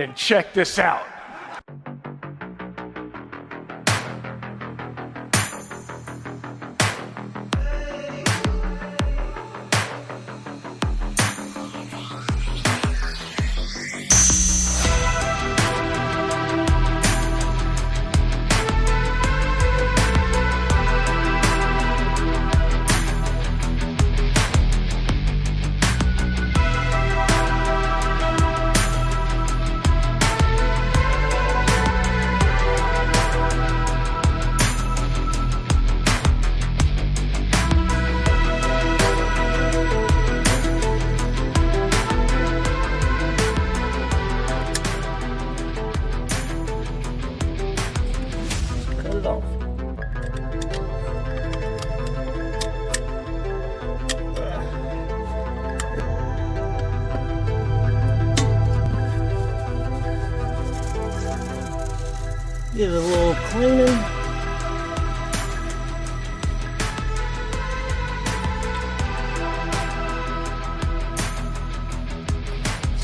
then check this out. Cut it off. Give it a little cleaning.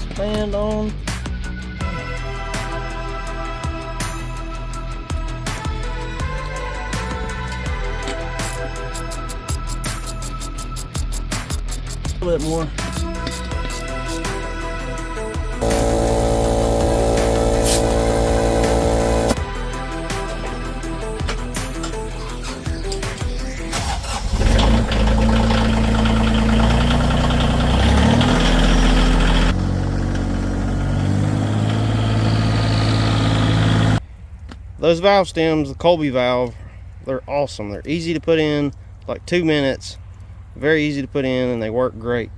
Expand on. A little bit more. Those valve stems, the Colby valve, they're awesome. They're easy to put in, like 2 minutes. Very easy to put in, and they work great.